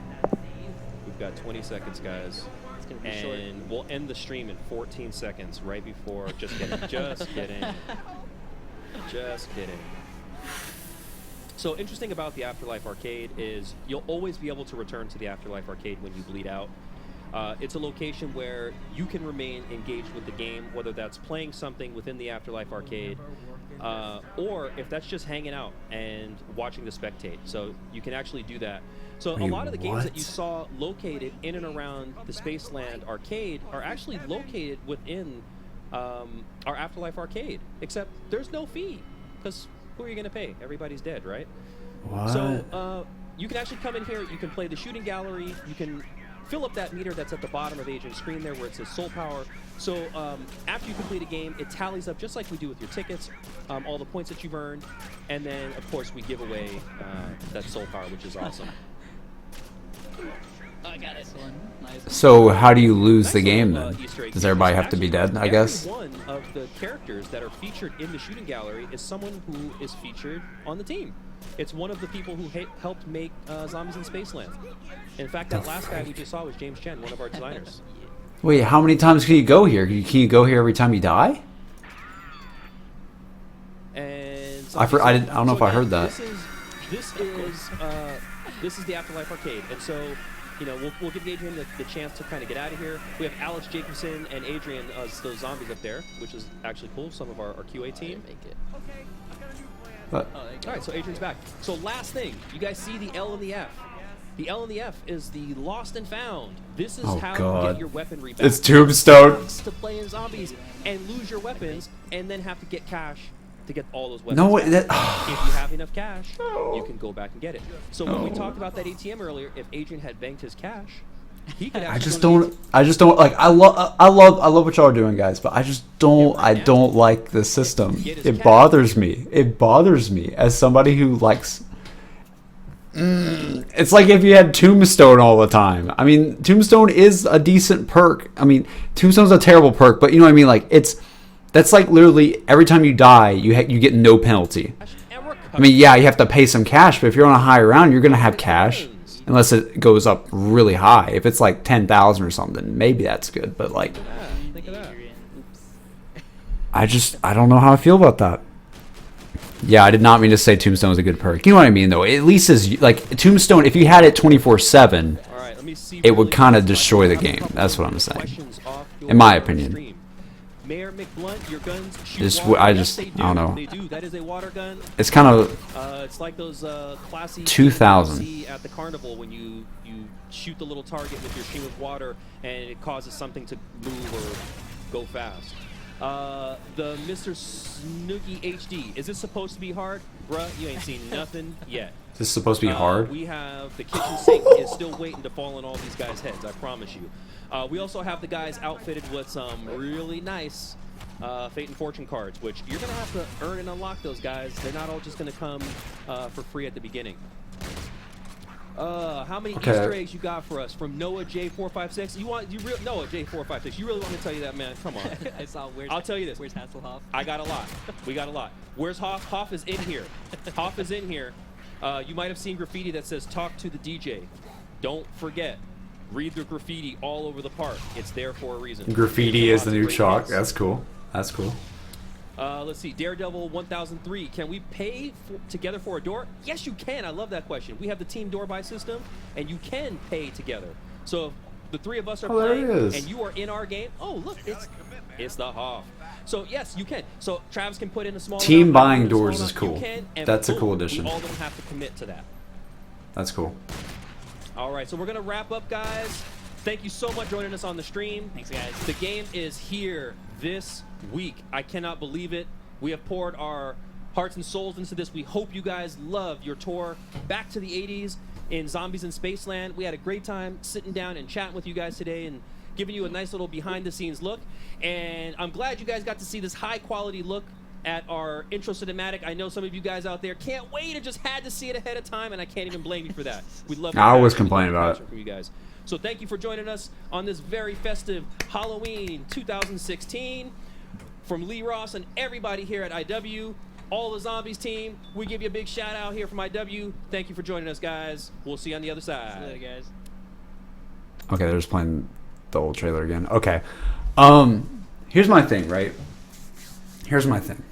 We've got 20 seconds, guys. And we'll end the stream in 14 seconds, right before... Just kidding. Just kidding. Just kidding. So interesting about the Afterlife Arcade is you'll always be able to return to the Afterlife Arcade when you bleed out. It's a location where you can remain engaged with the game, whether that's playing something within the Afterlife Arcade, or if that's just hanging out and watching the spectate. So you can actually do that. So a lot of the games that you saw located in and around the Spaceland Arcade are actually located within our Afterlife Arcade, except there's no fee, because who are you going to pay? Everybody's dead, right? What? So you can actually come in here, you can play the shooting gallery, you can fill up that meter that's at the bottom of Adrian's screen there where it says soul power. So after you complete a game, it tallies up just like we do with your tickets, all the points that you've earned, and then of course we give away that soul power, which is awesome. I got it. Nice. So how do you lose the game then? Easter egg Does everybody have to be dead, I guess? Every one of the characters that are featured in the shooting gallery is someone who is featured on the team. It's one of the people who helped make Zombies in Spaceland. In fact, that last guy we just saw was James Chen, one of our designers. Wait, how many times can you go here? Can you go here every time you die? And I don't know if I heard that. This is the Afterlife Arcade, and so we'll give Adrian the chance to kind of get out of here. We have Alex Jacobson and Adrian as those zombies up there, which is actually cool. Some of our QA team. But, all right, so Adrian's back. So last thing, you guys see the L and the F. The L and the F is the lost and found. This is how you get your weaponry back. It's Tombstone. To play in zombies and lose your weapons and then have to get cash to get all those weapons. No, back. that, if you have enough cash, you can go back and get it. So when we talked about that ATM earlier, if Adrian had banked his cash, he could. I just don't like. I love what y'all are doing, guys. But I don't like the system. It bothers me. It bothers me as somebody who likes. It's like if you had Tombstone all the time. I mean, Tombstone is a decent perk. I mean, Tombstone's a terrible perk, but you know what I mean. Like that's like literally every time you die, you get no penalty. I mean, yeah, you have to pay some cash, but if you're on a high round, you're gonna have cash unless it goes up really high. If it's like 10,000 or something, maybe that's good. But like, I don't know how I feel about that. Yeah, I did not mean to say Tombstone is a good perk. You know what I mean, though. At least is like Tombstone. If you had it 24/7, it would kind of destroy the game. That's what I'm saying, in my opinion. Mayor McBlunt, your guns shoot I don't know. They do. That is a water gun. It's kind of. It's like those classy 2000 you see at the carnival when you shoot the little target with your stream of water and it causes something to move or go fast. The Mr. Snooky HD. Is this supposed to be hard? Bruh, you ain't seen nothing yet. Is this supposed to be hard? We have the kitchen sink is still waiting to fall on all these guys' heads, I promise you. We also have the guys outfitted with some really nice Fate and Fortune cards, which you're going to have to earn and unlock those guys. They're not all just going to come for free at the beginning. How many Easter eggs you got for us from Noah J456? Noah J456? You really want me to tell you that, man? Come on. I'll tell you this. Where's Hasselhoff? I got a lot. We got a lot. Where's Hoff? Hoff is in here. Hoff is in here. You might have seen graffiti that says "Talk to the DJ." Don't forget. Read the graffiti all over the park. It's there for a reason. Graffiti is the new chalk. That's cool. That's cool. Let's see. Daredevil 1003. Can we pay together for a door? Yes, you can. I love that question. We have the team door buy system, and you can pay together. So if the three of us are playing, and you are in our game. Oh, look, it's the Hoff. So yes, you can. So Travis can put in a small team amount, buying doors is cool. That's a cool addition. We all don't have to commit to that. That's cool. All right, so we're gonna wrap up, guys. Thank you so much for joining us on the stream. Thanks, guys. The game is here this week. I cannot believe it. We have poured our hearts and souls into this. We hope you guys love your tour back to the 80s in Zombies in Spaceland. We had a great time sitting down and chatting with you guys today and giving you a nice little behind-the-scenes look. And I'm glad you guys got to see this high-quality look at our intro cinematic. I know some of you guys out there can't wait and just had to see it ahead of time, and I can't even blame you for that. We love I always complain about it from you guys. So thank you for joining us on this very festive Halloween 2016. From Lee Ross and everybody here at IW, all the Zombies team, we give you a big shout out here from IW. Thank you for joining us, guys. We'll see you on the other side. See you later, guys. Okay, they're just playing the old trailer again. Okay. Here's my thing, right? Here's my thing.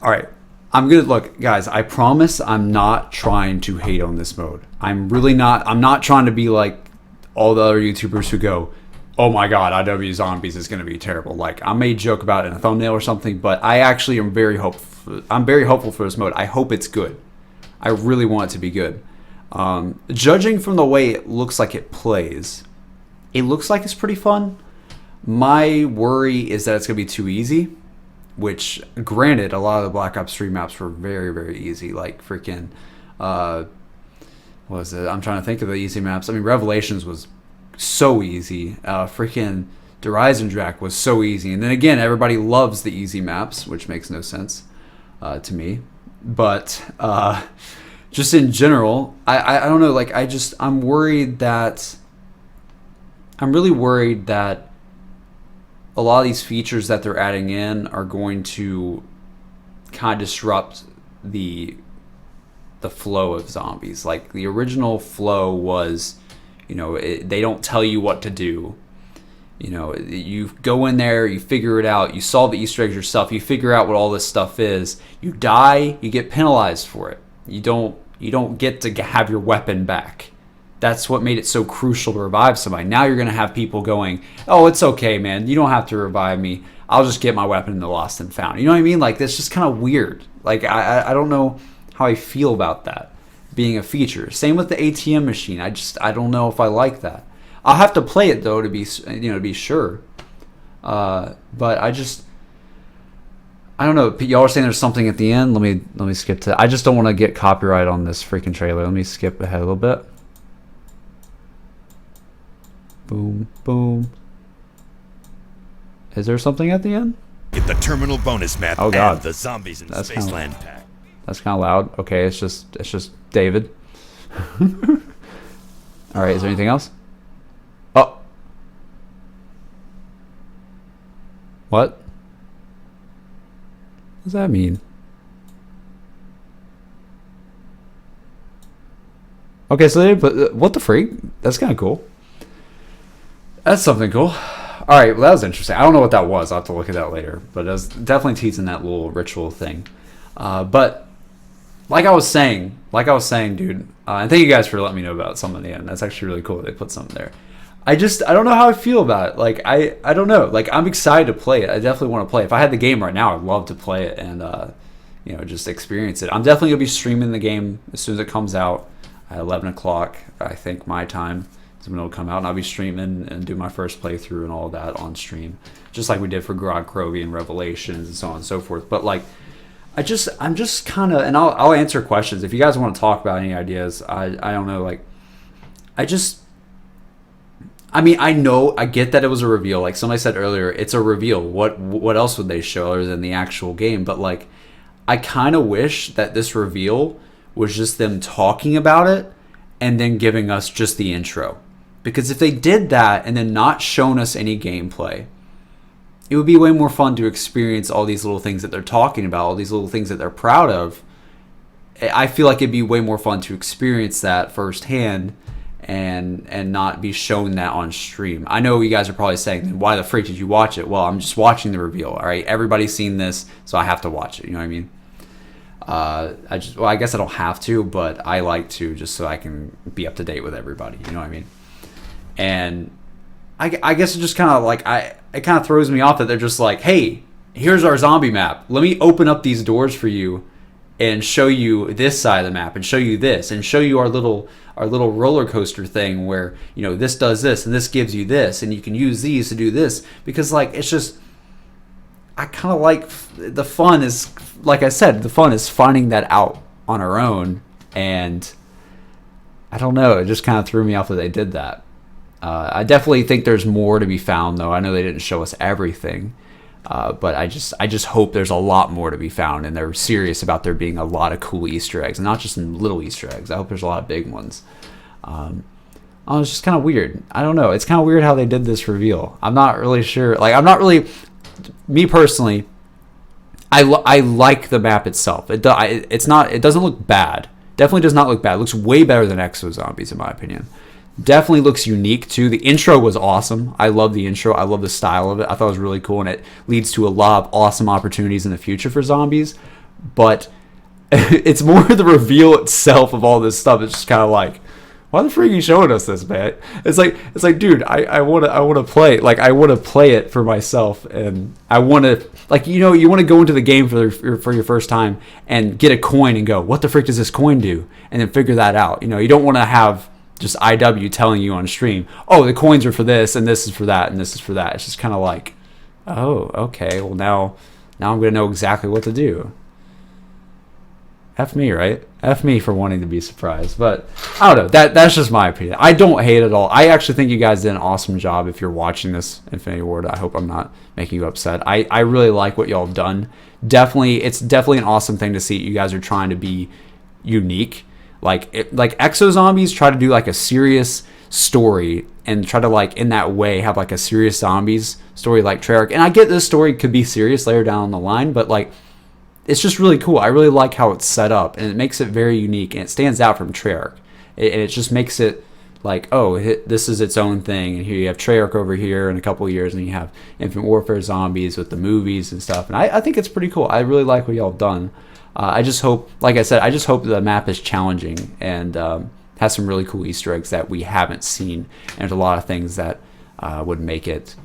All right. I'm gonna look, guys, I promise I'm not trying to hate on this mode. I'm really not. I'm not trying to be like all the other YouTubers who go, oh my god, IW Zombies is gonna be terrible. Like, I may joke about it in a thumbnail or something, but I actually am very hopeful. I'm very hopeful for this mode. I hope it's good. I really want it to be good. Judging from the way it looks like it plays, it looks like it's pretty fun. My worry is that it's gonna be too easy. Which, granted, a lot of the Black Ops 3 maps were very, very easy. Like freaking, what was it? I'm trying to think of the easy maps. I mean, Revelations was so easy. Freaking Horizon Drac was so easy. And then again, everybody loves the easy maps, which makes no sense to me. But just in general, I don't know. Like, I'm worried that... I'm really worried that a lot of these features that they're adding in are going to kind of disrupt the flow of zombies. Like, the original flow was, you know, they don't tell you what to do. You know, you go in there, you figure it out, you solve the Easter eggs yourself, you figure out what all this stuff is. You die, you get penalized for it. You don't get to have your weapon back. That's what made it so crucial to revive somebody. Now you're going to have people going, oh, it's okay, man. You don't have to revive me. I'll just get my weapon in the lost and found. You know what I mean? Like, that's just kind of weird. Like, I don't know how I feel about that being a feature. Same with the ATM machine. I don't know if I like that. I'll have to play it though to be sure. But I don't know. Y'all are saying there's something at the end. Let me skip to. I just don't want to get copyright on this freaking trailer. Let me skip ahead a little bit. Boom, boom. Is there something at the end? Get the terminal bonus map oh, God. and the zombies in Spaceland pack. That's kind of loud. Okay, it's just David. All right, is there anything else? Oh. What? What does that mean? Okay, so they put what the freak? That's kind of cool. That's something cool. All right, well, that was interesting. I don't know what that was. I'll have to look at that later. But it was definitely teasing that little ritual thing. But like I was saying, dude, and thank you guys for letting me know about some at the end. That's actually really cool. They put something there. I don't know how I feel about it. Like, I don't know. Like, I'm excited to play it. I definitely want to play it. If I had the game right now, I'd love to play it and, just experience it. I'm definitely going to be streaming the game as soon as it comes out at 11 o'clock, I think, my time. When it'll come out, and I'll be streaming and do my first playthrough and all of that on stream, just like we did for Grog Krovi and Revelations and so on and so forth. But like, I'm just kind of, and I'll answer questions if you guys want to talk about any ideas. I don't know, like, I get that it was a reveal. Like somebody said earlier, it's a reveal. What else would they show other than the actual game? But like, I kind of wish that this reveal was just them talking about it and then giving us just the intro. Because if they did that and then not shown us any gameplay, it would be way more fun to experience all these little things that they're talking about, all these little things that they're proud of. I feel like it'd be way more fun to experience that firsthand and not be shown that on stream. I know you guys are probably saying, why the freak did you watch it? Well, I'm just watching the reveal, all right? Everybody's seen this, so I have to watch it, you know what I mean? I guess I don't have to, but I like to just so I can be up to date with everybody, you know what I mean? And I guess it just kind of like, it kind of throws me off that they're just like, hey, here's our zombie map. Let me open up these doors for you and show you this side of the map and show you this and show you our little roller coaster thing where, this does this and this gives you this and you can use these to do this. Because like, it's just, I kind of like the fun is, like I said, the fun is finding that out on our own. And I don't know, it just kind of threw me off that they did that. I definitely think there's more to be found, though. I know they didn't show us everything, but I just hope there's a lot more to be found, and they're serious about there being a lot of cool Easter eggs, and not just little Easter eggs. I hope there's a lot of big ones. It's just kind of weird. I don't know. It's kind of weird how they did this reveal. I'm not really sure. Like, me personally, I like the map itself. It doesn't look bad. Definitely does not look bad. It looks way better than Exo Zombies, in my opinion. Definitely looks unique too. The intro was awesome. I love the intro. I love the style of it. I thought it was really cool, and it leads to a lot of awesome opportunities in the future for zombies. But it's more the reveal itself of all this stuff. It's just kind of like, why the freak are you showing us this, man? It's like, dude, I want to play. Like, I want to play it for myself, and I want to, like, you want to go into the game for your first time and get a coin and go, what the freak does this coin do? And then figure that out. You don't want to have just IW telling you on stream, oh, the coins are for this, and this is for that, and this is for that. It's just kind of like, oh, okay, well, now I'm going to know exactly what to do. F me, right? F me for wanting to be surprised, but I don't know. That's just my opinion. I don't hate it at all. I actually think you guys did an awesome job. If you're watching this Infinity Ward, I hope I'm not making you upset. I really like what y'all have done. It's definitely an awesome thing to see. You guys are trying to be unique. Like Exo Zombies try to do like a serious story and try to like in that way have like a serious zombies story like Treyarch. And I get this story could be serious later down the line, but like it's just really cool. I really like how it's set up, and it makes it very unique, and it stands out from Treyarch. And it just makes it like, oh, this is its own thing. And here you have Treyarch over here in a couple of years, and you have Infinite Warfare Zombies with the movies and stuff. And I think it's pretty cool. I really like what y'all have done. I just hope, like I said, I just hope the map is challenging and has some really cool Easter eggs that we haven't seen. And there's a lot of things that would make it,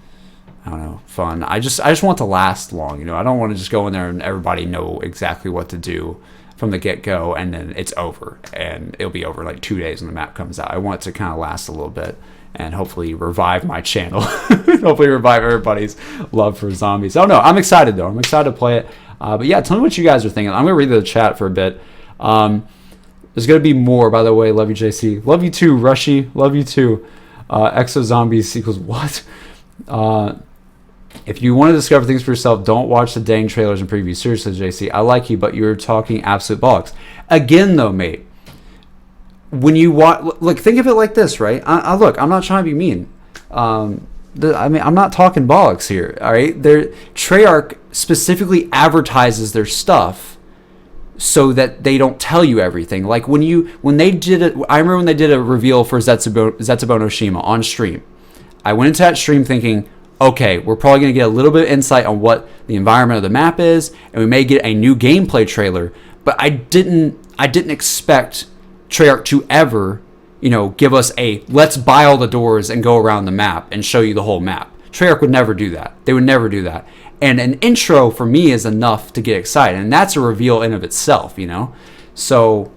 I don't know, fun. I just want it to last long, you know. I don't want to just go in there and everybody know exactly what to do from the get-go and then it's over, and it'll be over like 2 days when the map comes out. I want it to kind of last a little bit and hopefully revive my channel. Hopefully revive everybody's love for zombies. Oh no, I'm excited though. I'm excited to play it. But yeah, tell me what you guys are thinking. I'm gonna read the chat for a bit. There's gonna be more, by the way. Love you, JC. Love you too, Rushy. Love you too. Exo Zombies equals what? If you want to discover things for yourself, don't watch the dang trailers and previews. Seriously, JC, I like you, but you're talking absolute bollocks. Again, though, mate, when you watch, like, think of it like this, right? Look, I'm not trying to be mean. I mean, I'm not talking bollocks here, all right? Treyarch specifically advertises their stuff so that they don't tell you everything. Like, when they did it, I remember when they did a reveal for Zetsubo no Shima on stream. I went into that stream thinking, okay, we're probably going to get a little bit of insight on what the environment of the map is, and we may get a new gameplay trailer, but I didn't expect Treyarch to ever, you know, give us a let's buy all the doors and go around the map and show you the whole map. Treyarch would never do that. They would never do that. And an intro for me is enough to get excited, and that's a reveal in of itself, you know? So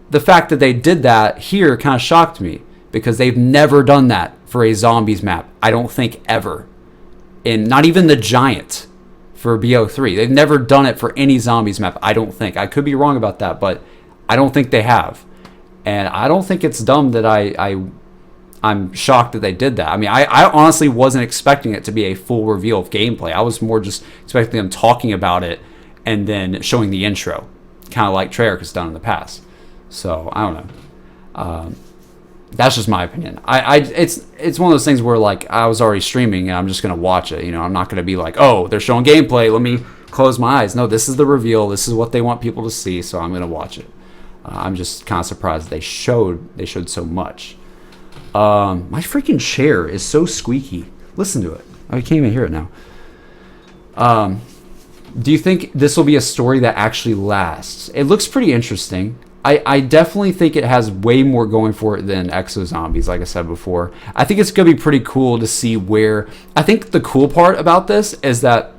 the fact that they did that here kind of shocked me, because they've never done that for a zombies map, I don't think, ever. And not even the Giant for BO3. They've never done it for any zombies map, I don't think. I could be wrong about that, but I don't think they have. And I don't think it's dumb that I'm shocked that they did that. I mean, I honestly wasn't expecting it to be a full reveal of gameplay. I was more just expecting them talking about it and then showing the intro, kind of like Treyarch has done in the past. So, I don't know. That's just my opinion. It's one of those things where, like, I was already streaming and I'm just going to watch it. You know, I'm not going to be like, oh, they're showing gameplay, let me close my eyes. No, this is the reveal. This is what they want people to see, so I'm going to watch it. I'm just kind of surprised they showed so much. My freaking chair is so squeaky. Listen to it. I can't even hear it now. Do you think this will be a story that actually lasts? It looks pretty interesting. I definitely think it has way more going for it than Exo Zombies, like I said before. I think it's going to be pretty cool to see where... I think the cool part about this is that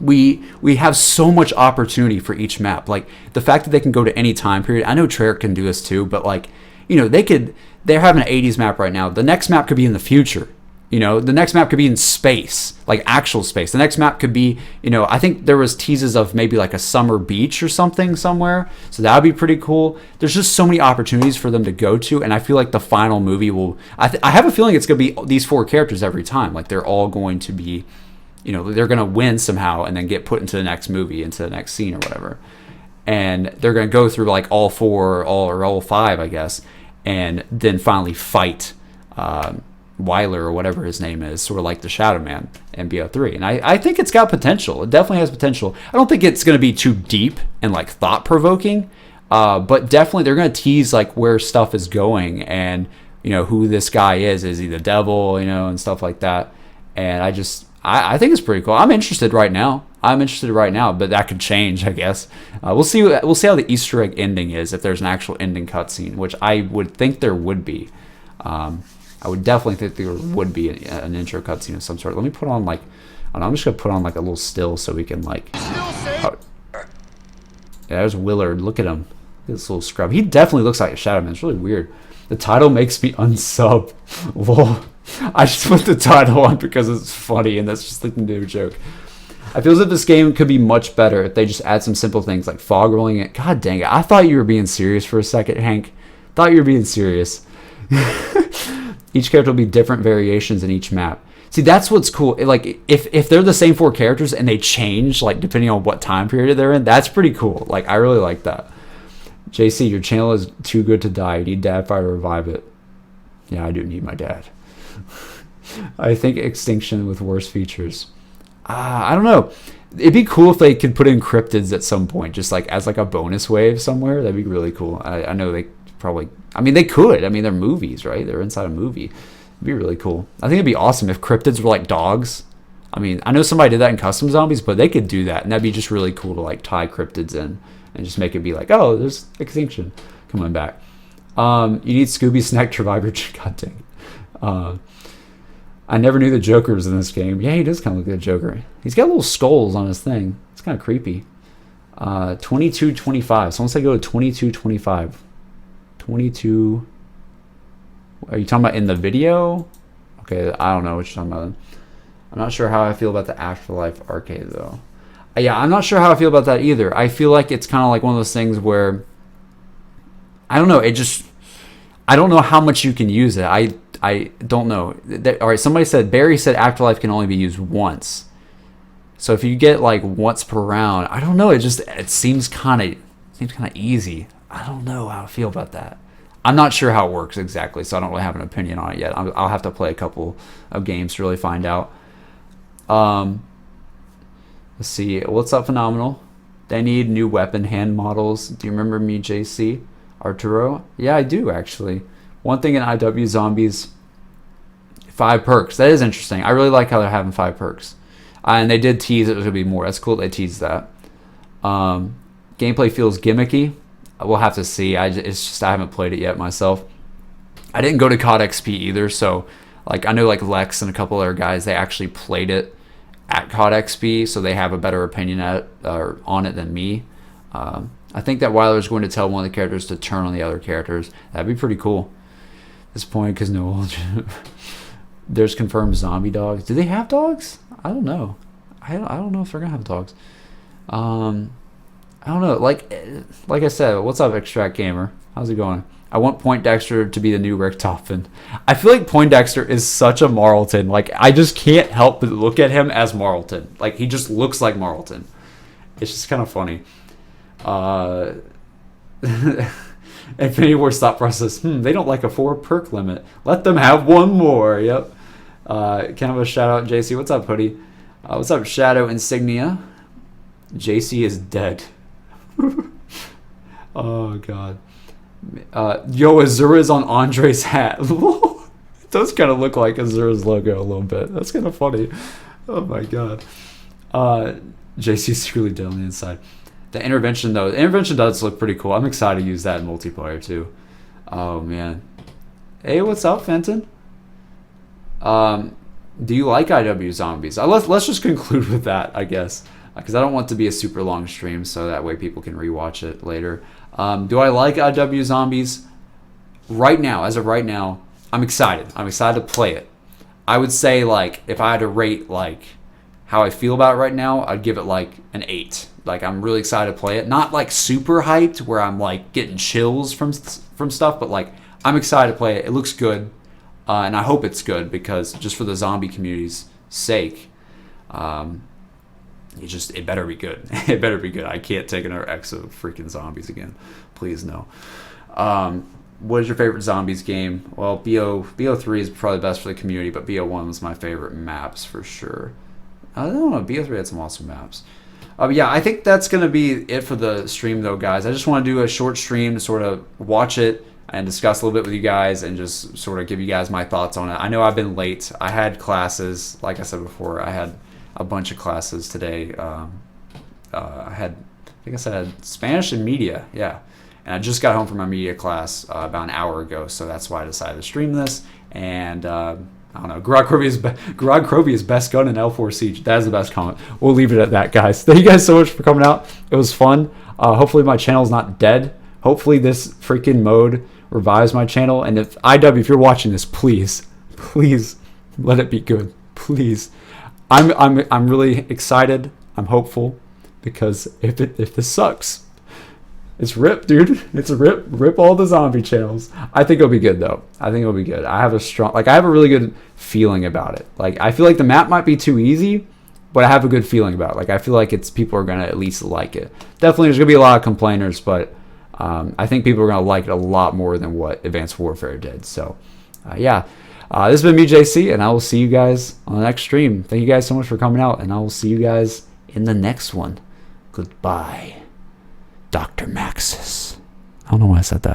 we have so much opportunity for each map. Like, the fact that they can go to any time period. I know Treyarch can do this too, but, like, you know, they're having an 80s map right now. The next map could be in the future. You know, the next map could be in space, like actual space. The next map could be, you know, I think there was teases of maybe like a summer beach or something somewhere. So that would be pretty cool. There's just so many opportunities for them to go to. And I feel like the final movie will, I have a feeling it's going to be these 4 characters every time. Like, they're all going to be, you know, they're going to win somehow and then get put into the next movie, into the next scene or whatever. And they're going to go through like all 4, all 5, I guess, and then finally fight Weiler or whatever his name is, sort of like the Shadow Man in BO3. And I think it's got potential. It definitely has potential. I don't think it's going to be too deep and like thought-provoking, but definitely they're going to tease like where stuff is going and, you know, who this guy is. Is he the devil, you know, and stuff like that. And I think it's pretty cool. I'm interested right now, but that could change, I guess. We'll see how the Easter egg ending is, if there's an actual ending cutscene, which I would think there would be. I would definitely think there would be an intro cutscene of some sort. Let me put on, like, I don't know, I'm just going to put on like a little still so we can, like... Oh. Yeah, there's Willard. Look at him. Look at this little scrub. He definitely looks like a Shadow Man. It's really weird. The title makes me unsub. Lol. I just put the title on because it's funny, and that's just like a new joke. I feel as if this game could be much better if they just add some simple things like fog rolling it. God dang it. I thought you were being serious for a second, Hank. Thought you were being serious. Each character will be different variations in each map. See, that's what's cool. Like, if they're the same 4 characters and they change, like, depending on what time period they're in, that's pretty cool. Like, I really like that. JC, your channel is too good to die. You need Dadfire to revive it. Yeah, I do need my dad. I think Extinction with worse features. I don't know. It'd be cool if they could put in cryptids at some point, just like as like a bonus wave somewhere. That'd be really cool. I know they probably... I mean, they could. I mean, they're movies, right? They're inside a movie. It'd be really cool. I think it'd be awesome if cryptids were like dogs. I mean, I know somebody did that in Custom Zombies, but they could do that, and that'd be just really cool to like tie cryptids in and just make it be like, oh, there's Extinction coming back. You need Scooby Snack Survivor. God dang. I never knew the Joker was in this game. Yeah, he does kind of look like a Joker. He's got little skulls on his thing. It's kind of creepy. 2225. Someone said go to 2225. 22. Are you talking about in the video? Okay, I don't know what you're talking about. I'm not sure how I feel about the Afterlife arcade though. Yeah, I'm not sure how I feel about that either. I feel like it's kind of like one of those things where I don't know. I don't know how much you can use it. I don't know. All right, somebody said Barry said Afterlife can only be used once. So if you get like once per round, I don't know. It seems kind of easy. I don't know how I feel about that. I'm not sure how it works exactly, so I don't really have an opinion on it yet. I'll have to play a couple of games to really find out. Let's see. What's up, Phenomenal? They need new weapon hand models. Do you remember me, JC? Arturo? Yeah, I do, actually. One thing in IW Zombies, 5 perks. That is interesting. I really like how they're having 5 perks. And they did tease it was going to be more. That's cool they teased that. Gameplay feels gimmicky. We'll have to see. I haven't played it yet myself. I didn't go to COD XP either, so like I know like Lex and a couple other guys, they actually played it at COD XP, so they have a better opinion on it than me. I think that Weiler's going to tell one of the characters to turn on the other characters. That'd be pretty cool. At this point, because no, there's confirmed zombie dogs. Do they have dogs? I don't know. I don't know if they're gonna have dogs. I don't know. Like I said, what's up, Extract Gamer? How's it going? I want Poindexter to be the new Rick Toppin. I feel like Poindexter is such a Marlton. Like, I just can't help but look at him as Marlton. Like, he just looks like Marlton. It's just kind of funny. Infinity War's thought process. They don't like a 4 perk limit. Let them have 1 more. Yep. Kind of a shout out, JC. What's up, Hoodie? What's up, Shadow Insignia? JC is dead. Oh, God. Yo, Azura's on Andre's hat. It does kind of look like Azura's logo a little bit. That's kind of funny. Oh, my God. JC's really dead on the inside. The intervention, though. The intervention does look pretty cool. I'm excited to use that in multiplayer, too. Oh, man. Hey, what's up, Fenton? Do you like IW Zombies? Let's just conclude with that, I guess. Because I don't want to be a super long stream, so that way people can rewatch it later. Do I like IW Zombies? Right now, as of right now, I'm excited. I'm excited to play it. I would say, like, if I had to rate, like, how I feel about it right now, I'd give it, like, an 8. Like, I'm really excited to play it. Not, like, super hyped, where I'm, like, getting chills from stuff, but, like, I'm excited to play it. It looks good, and I hope it's good, because just for the zombie community's sake, it better be good. It better be good. I can't take another X of freaking zombies again. Please, no. What is your favorite zombies game? Well, BO3 is probably best for the community, but BO1 was my favorite maps for sure. I don't know. BO3 had some awesome maps. Yeah, I think that's going to be it for the stream, though, guys. I just want to do a short stream to sort of watch it and discuss a little bit with you guys and just sort of give you guys my thoughts on it. I know I've been late. I had classes. Like I said before, I had a bunch of classes today. I had Spanish and media, yeah. And I just got home from my media class about an hour ago, so that's why I decided to stream this. And I don't know, Grog Krovi's best gun in L4 Siege. That is the best comment. We'll leave it at that, guys. Thank you guys so much for coming out. It was fun. Hopefully my channel's not dead. Hopefully this freaking mode revives my channel. And if you're watching this, please let it be good. Please. I'm really excited. I'm hopeful, because if this sucks, it's RIP, dude. It's RIP all the zombie channels. I think it'll be good though. I think it'll be good. I have a really good feeling about it. Like, I feel like the map might be too easy, but I have a good feeling about it. Like, I feel like people are gonna at least like it. Definitely, there's gonna be a lot of complainers, but I think people are gonna like it a lot more than what Advanced Warfare did. So, yeah. This has been me, JC, and I will see you guys on the next stream. Thank you guys so much for coming out, and I will see you guys in the next one. Goodbye, Dr. Maxis. I don't know why I said that.